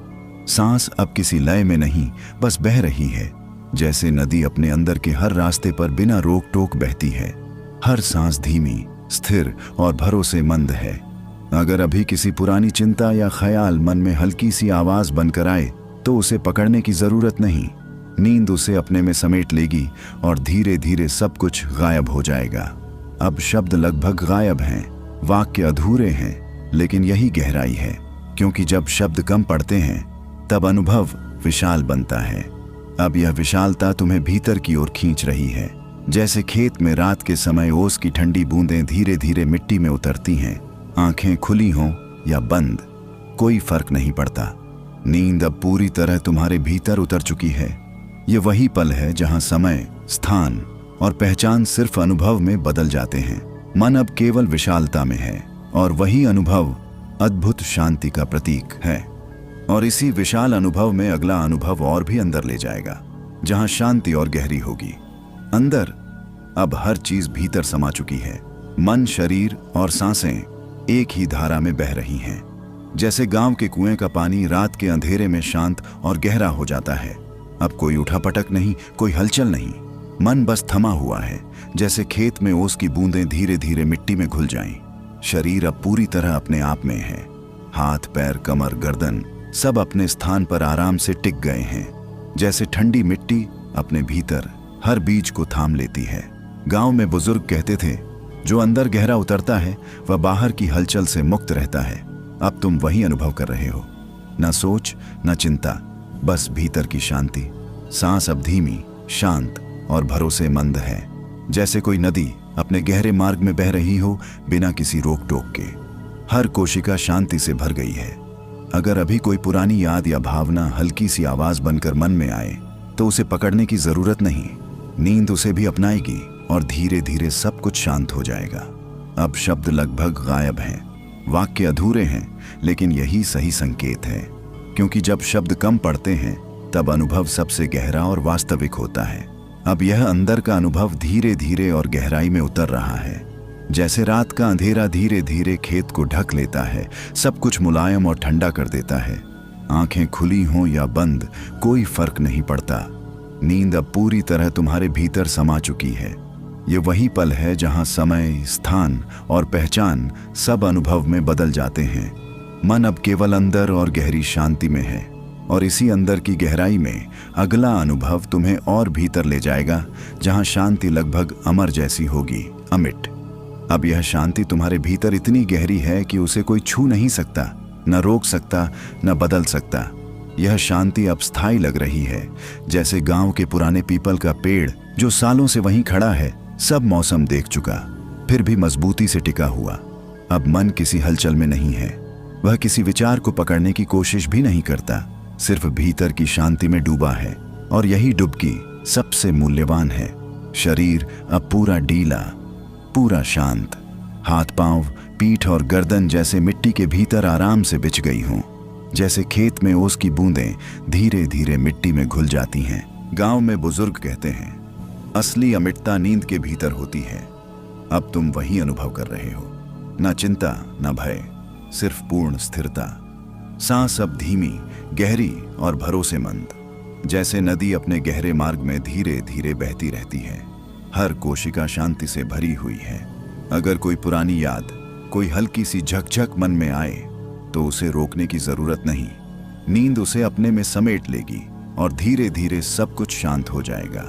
सांस अब किसी लय में नहीं, बस बह रही है, जैसे नदी अपने अंदर के हर रास्ते पर बिना रोक टोक बहती है। हर सांस धीमी, स्थिर और भरोसेमंद है। अगर अभी किसी पुरानी चिंता या ख्याल मन में हल्की सी आवाज बनकर आए तो उसे पकड़ने की जरूरत नहीं, नींद उसे अपने में समेट लेगी और धीरे धीरे सब कुछ गायब हो जाएगा। अब शब्द लगभग गायब हैं, वाक्य अधूरे हैं, लेकिन यही गहराई है, क्योंकि जब शब्द कम पड़ते हैं तब अनुभव विशाल बनता है। अब यह विशालता तुम्हें भीतर की ओर खींच रही है, जैसे खेत में रात के समय ओस की ठंडी बूंदें धीरे धीरे मिट्टी में उतरती हैं। आंखें खुली हों या बंद कोई फर्क नहीं पड़ता, नींद अब पूरी तरह तुम्हारे भीतर उतर चुकी है। ये वही पल है जहां समय, स्थान और पहचान सिर्फ अनुभव में बदल जाते हैं। मन अब केवल विशालता में है और वही अनुभव अद्भुत शांति का प्रतीक है। और इसी विशाल अनुभव में अगला अनुभव और भी अंदर ले जाएगा, जहां शांति और गहरी होगी। अंदर अब हर चीज भीतर समा चुकी है, मन, शरीर और सांसें एक ही धारा में बह रही हैं। जैसे गांव के कुएं का पानी रात के अंधेरे में शांत और गहरा हो जाता है। अब कोई उठापटक नहीं, कोई हलचल नहीं, मन बस थमा हुआ है, जैसे खेत में ओस की बूंदें धीरे धीरे मिट्टी में घुल जाएं। शरीर अब पूरी तरह अपने आप में है, हाथ, पैर, कमर, गर्दन सब अपने स्थान पर आराम से टिक गए हैं, जैसे ठंडी मिट्टी अपने भीतर हर बीज को थाम लेती है। गांव में बुजुर्ग कहते थे, जो अंदर गहरा उतरता है वह बाहर की हलचल से मुक्त रहता है। अब तुम वही अनुभव कर रहे हो, न सोच न चिंता, बस भीतर की शांति। सांस अब धीमी, शांत और भरोसेमंद है। जैसे कोई नदी अपने गहरे मार्ग में बह रही हो बिना किसी रोक टोक के। हर कोशिका शांति से भर गई है। अगर अभी कोई पुरानी याद या भावना हल्की सी आवाज बनकर मन में आए तो उसे पकड़ने की जरूरत नहीं। नींद उसे भी अपनाएगी और धीरे धीरे सब कुछ शांत हो जाएगा। अब शब्द लगभग गायब हैं, वाक्य अधूरे हैं, लेकिन यही सही संकेत है, क्योंकि जब शब्द कम पड़ते हैं तब अनुभव सबसे गहरा और वास्तविक होता है। अब यह अंदर का अनुभव धीरे धीरे और गहराई में उतर रहा है। जैसे रात का अंधेरा धीरे धीरे खेत को ढक लेता है, सब कुछ मुलायम और ठंडा कर देता है। आंखें खुली हों या बंद, कोई फर्क नहीं पड़ता। नींद अब पूरी तरह तुम्हारे भीतर समा चुकी है। ये वही पल है जहां समय, स्थान और पहचान सब अनुभव में बदल जाते हैं। मन अब केवल अंदर और गहरी शांति में है, और इसी अंदर की गहराई में अगला अनुभव तुम्हें और भीतर ले जाएगा, जहां शांति लगभग अमर जैसी होगी, अमिट। अब यह शांति तुम्हारे भीतर इतनी गहरी है कि उसे कोई छू नहीं सकता, न रोक सकता, न बदल सकता। यह शांति अब स्थायी लग रही है, जैसे गांव के पुराने पीपल का पेड़ जो सालों से वहीं खड़ा है, सब मौसम देख चुका, फिर भी मजबूती से टिका हुआ। अब मन किसी हलचल में नहीं है, वह किसी विचार को पकड़ने की कोशिश भी नहीं करता, सिर्फ भीतर की शांति में डूबा है। और यही डुबकी सबसे मूल्यवान है। शरीर अब पूरा ढीला, पूरा शांत, हाथ पांव, पीठ और गर्दन जैसे मिट्टी के भीतर आराम से बिछ गई हों। जैसे खेत में ओस की बूंदें धीरे धीरे मिट्टी में घुल जाती हैं। गांव में बुजुर्ग कहते हैं, असली अमिटता नींद के भीतर होती है। अब तुम वही अनुभव कर रहे हो, ना चिंता, ना भय, सिर्फ पूर्ण स्थिरता। सांस अब धीमी, गहरी और भरोसेमंद, जैसे नदी अपने गहरे मार्ग में धीरे धीरे बहती रहती है। हर कोशिका शांति से भरी हुई है। अगर कोई पुरानी याद, कोई हल्की सी झकझक मन में आए तो उसे रोकने की जरूरत नहीं। नींद उसे अपने में समेट लेगी और धीरे धीरे सब कुछ शांत हो जाएगा।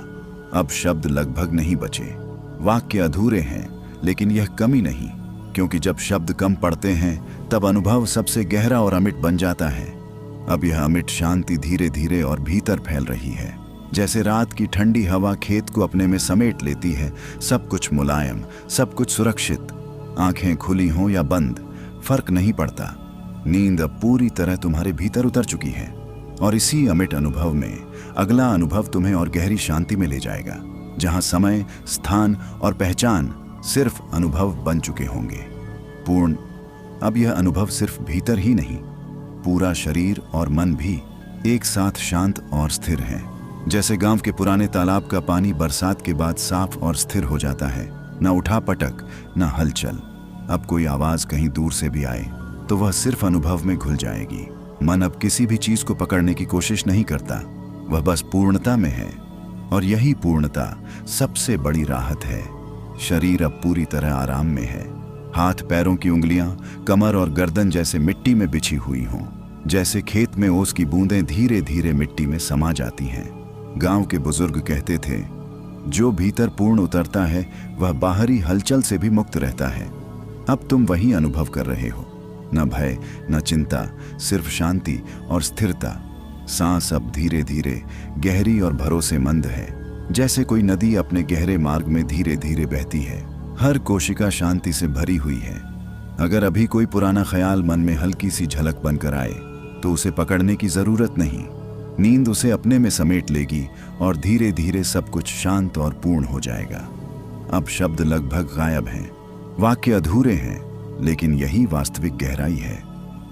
अब शब्द लगभग नहीं बचे, वाक्य अधूरे हैं, लेकिन यह कमी नहीं, क्योंकि जब शब्द कम पड़ते हैं तब अनुभव सबसे गहरा और अमिट बन जाता है। अब यह अमिट शांति धीरे धीरे और भीतर फैल रही है, जैसे रात की ठंडी हवा खेत को अपने में समेट लेती है। सब कुछ मुलायम, सब कुछ सुरक्षित। आंखें खुली हों या बंद, फर्क नहीं पड़ता। नींद अब पूरी तरह तुम्हारे भीतर उतर चुकी है, और इसी अमिट अनुभव में अगला अनुभव तुम्हें और गहरी शांति में ले जाएगा, जहां समय, स्थान और पहचान सिर्फ अनुभव बन चुके होंगे, पूर्ण। अब यह अनुभव सिर्फ भीतर ही नहीं, पूरा शरीर और मन भी एक साथ शांत और स्थिर है। जैसे गांव के पुराने तालाब का पानी बरसात के बाद साफ और स्थिर हो जाता है, न उठा पटक, न हलचल। अब कोई आवाज कहीं दूर से भी आए तो वह सिर्फ अनुभव में घुल जाएगी। मन अब किसी भी चीज को पकड़ने की कोशिश नहीं करता, वह बस पूर्णता में है, और यही पूर्णता सबसे बड़ी राहत है। शरीर अब पूरी तरह आराम में है। हाथ पैरों की उंगलियां, कमर और गर्दन जैसे मिट्टी में बिछी हुई हों, जैसे खेत में ओस की बूंदें धीरे धीरे मिट्टी में समा जाती हैं। गांव के बुजुर्ग कहते थे, जो भीतर पूर्ण उतरता है वह बाहरी हलचल से भी मुक्त रहता है। अब तुम वही अनुभव कर रहे हो, न भय, न चिंता, सिर्फ शांति और स्थिरता। सांस अब धीरे धीरे गहरी और भरोसेमंद है, जैसे कोई नदी अपने गहरे मार्ग में धीरे धीरे बहती है। हर कोशिका शांति से भरी हुई है। अगर अभी कोई पुराना ख्याल मन में हल्की सी झलक बनकर आए तो उसे पकड़ने की जरूरत नहीं। नींद उसे अपने में समेट लेगी और धीरे धीरे सब कुछ शांत और पूर्ण हो जाएगा। अब शब्द लगभग गायब हैं, वाक्य अधूरे हैं, लेकिन यही वास्तविक गहराई है,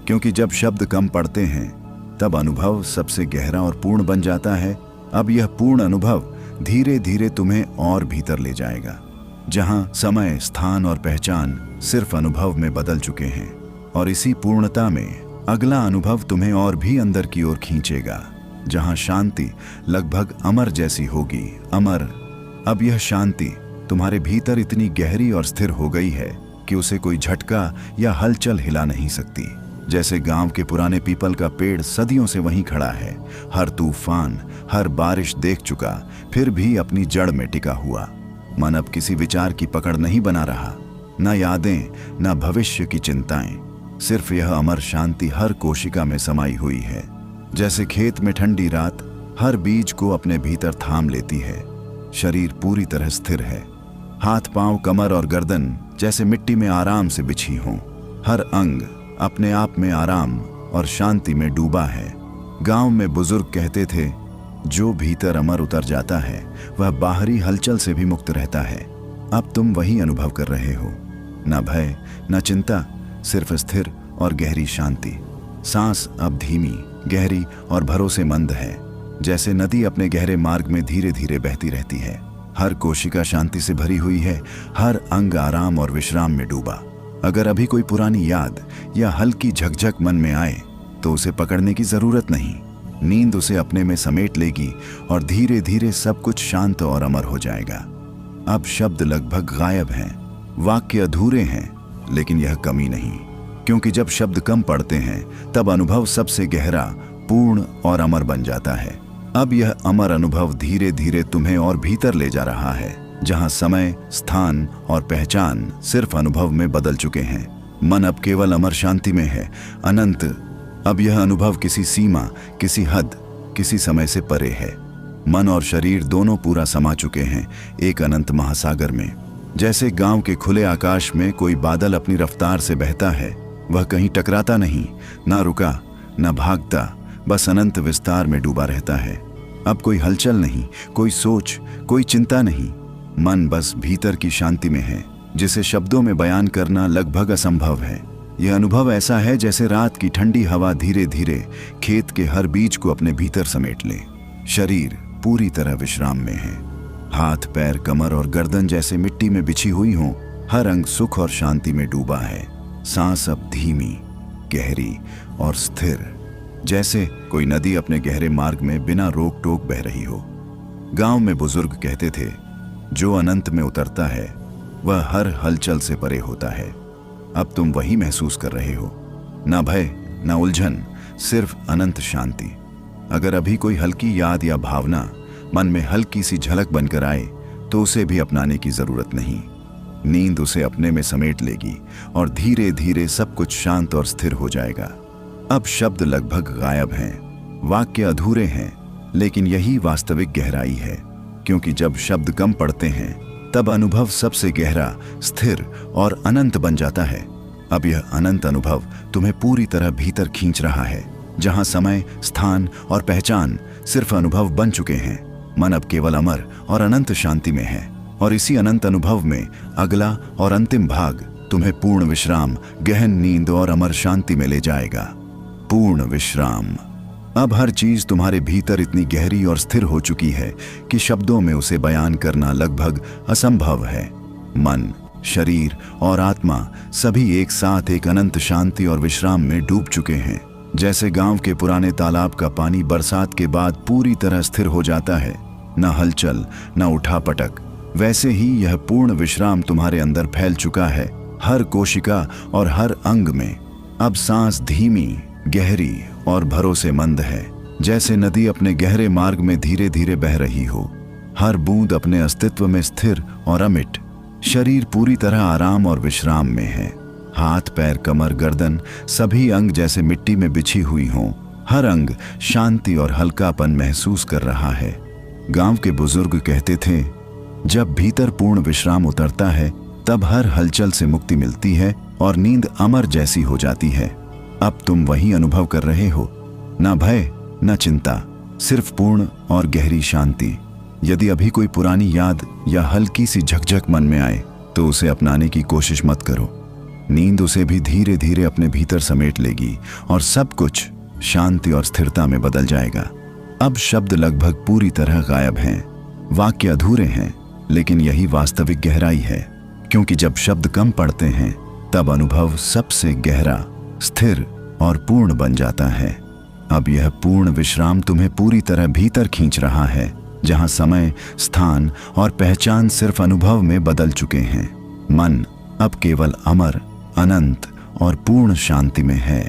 क्योंकि जब शब्द कम पड़ते हैं तब अनुभव सबसे गहरा और पूर्ण बन जाता है। अब यह पूर्ण अनुभव धीरे धीरे तुम्हें और भीतर ले जाएगा, जहां समय, स्थान और पहचान सिर्फ अनुभव में बदल चुके हैं, और इसी पूर्णता में अगला अनुभव तुम्हें और भी अंदर की ओर खींचेगा, जहां शांति लगभग अमर जैसी होगी, अमर। अब यह शांति तुम्हारे भीतर इतनी गहरी और स्थिर हो गई है कि उसे कोई झटका या हलचल हिला नहीं सकती। जैसे गांव के पुराने पीपल का पेड़ सदियों से वहीं खड़ा है, हर तूफान, हर बारिश देख चुका, फिर भी अपनी जड़ में टिका हुआ। मन अब किसी विचार की पकड़ नहीं बना रहा, न यादें, न भविष्य की चिंताएं, सिर्फ यह अमर शांति हर कोशिका में समाई हुई है। जैसे खेत में ठंडी रात हर बीज को अपने भीतर थाम लेती है, शरीर पूरी तरह स्थिर है। हाथ पांव कमर और गर्दन जैसे मिट्टी में आराम से बिछी हों। हर अंग अपने आप में आराम और शांति में डूबा है। गांव में बुजुर्ग कहते थे, जो भीतर अमर उतर जाता है वह बाहरी हलचल से भी मुक्त रहता है। अब तुम वही अनुभव कर रहे हो। न भय, न चिंता, सिर्फ स्थिर और गहरी शांति। सांस अब धीमी, गहरी और भरोसेमंद है, जैसे नदी अपने गहरे मार्ग में धीरे धीरे बहती रहती है। हर कोशिका शांति से भरी हुई है, हर अंग आराम और विश्राम में डूबा। अगर अभी कोई पुरानी याद या हल्की झकझक मन में आए तो उसे पकड़ने की जरूरत नहीं। नींद उसे अपने में समेट लेगी और धीरे धीरे सब कुछ शांत और अमर हो जाएगा। अब शब्द लगभग गायब हैं, वाक्य अधूरे हैं, लेकिन यह कमी नहीं, क्योंकि जब शब्द कम पड़ते हैं तब अनुभव सबसे गहरा, पूर्ण और अमर बन जाता है। अब यह अमर अनुभव धीरे धीरे तुम्हें और भीतर ले जा रहा है, जहां समय, स्थान और पहचान सिर्फ अनुभव में बदल चुके हैं। मन अब केवल अमर शांति में है, अनंत। अब यह अनुभव किसी सीमा, किसी हद, किसी समय से परे है। मन और शरीर दोनों पूरा समा चुके हैं एक अनंत महासागर में। जैसे गांव के खुले आकाश में कोई बादल अपनी रफ्तार से बहता है, वह कहीं टकराता नहीं, ना रुका, ना भागता, बस अनंत विस्तार में डूबा रहता है। अब कोई हलचल नहीं, कोई सोच, कोई चिंता नहीं। मन बस भीतर की शांति में है, जिसे शब्दों में बयान करना लगभग असंभव है। यह अनुभव ऐसा है जैसे रात की ठंडी हवा धीरे धीरे खेत के हर बीज को अपने भीतर समेट ले। शरीर पूरी तरह विश्राम में है। हाथ, पैर, कमर और गर्दन जैसे मिट्टी में बिछी हुई हों, हर अंग सुख और शांति में डूबा है। सांस अब धीमी, गहरी और स्थिर, जैसे कोई नदी अपने गहरे मार्ग में बिना रोक टोक बह रही हो। गांव में बुजुर्ग कहते थे, जो अनंत में उतरता है वह हर हलचल से परे होता है। अब तुम वही महसूस कर रहे हो। ना भय, ना उलझन, सिर्फ अनंत शांति। अगर अभी कोई हल्की याद या भावना मन में हल्की सी झलक बनकर आए तो उसे भी अपनाने की जरूरत नहीं। नींद उसे अपने में समेट लेगी और धीरे धीरे सब कुछ शांत और स्थिर हो जाएगा। अब शब्द लगभग गायब हैं, वाक्य अधूरे हैं, लेकिन यही वास्तविक गहराई है, क्योंकि जब शब्द कम पड़ते हैं तब अनुभव सबसे गहरा, स्थिर और अनंत बन जाता है। अब यह अनंत अनुभव तुम्हें पूरी तरह भीतर खींच रहा है, जहां समय, स्थान और पहचान सिर्फ अनुभव बन चुके हैं। मन अब केवल अमर और अनंत शांति में है, और इसी अनंत अनुभव में अगला और अंतिम भाग तुम्हें पूर्ण विश्राम, गहन नींद और अमर शांति में ले जाएगा। पूर्ण विश्राम। अब हर चीज तुम्हारे भीतर इतनी गहरी और स्थिर हो चुकी है कि शब्दों में उसे बयान करना लगभग असंभव है। मन, शरीर और आत्मा सभी एक साथ एक अनंत शांति और विश्राम में डूब चुके हैं। जैसे गांव के पुराने तालाब का पानी बरसात के बाद पूरी तरह स्थिर हो जाता है, न हलचल, न उठापटक, वैसे ही यह पूर्ण विश्राम तुम्हारे अंदर फैल चुका है, हर कोशिका और हर अंग में। अब सांस धीमी, गहरी और भरोसेमंद है, जैसे नदी अपने गहरे मार्ग में धीरे धीरे बह रही हो। हर बूंद अपने अस्तित्व में स्थिर और अमिट। शरीर पूरी तरह आराम और विश्राम में है। हाथ, पैर, कमर, गर्दन सभी अंग जैसे मिट्टी में बिछी हुई हों। हर अंग शांति और हल्कापन महसूस कर रहा है। गांव के बुजुर्ग कहते थे, जब भीतर पूर्ण विश्राम उतरता है तब हर हलचल से मुक्ति मिलती है और नींद अमर जैसी हो जाती है। अब तुम वही अनुभव कर रहे हो। ना भय, ना चिंता, सिर्फ पूर्ण और गहरी शांति। यदि अभी कोई पुरानी याद या हल्की सी झकझक मन में आए तो उसे अपनाने की कोशिश मत करो। नींद उसे भी धीरे धीरे अपने भीतर समेट लेगी और सब कुछ शांति और स्थिरता में बदल जाएगा। अब शब्द लगभग पूरी तरह गायब हैं, वाक्य अधूरे हैं, लेकिन यही वास्तविक गहराई है, क्योंकि जब शब्द कम पड़ते हैं तब अनुभव सबसे गहरा, स्थिर और पूर्ण बन जाता है। अब यह पूर्ण विश्राम तुम्हें पूरी तरह भीतर खींच रहा है, जहां समय, स्थान और पहचान सिर्फ अनुभव में बदल चुके हैं। मन अब केवल अमर, अनंत और पूर्ण शांति में है।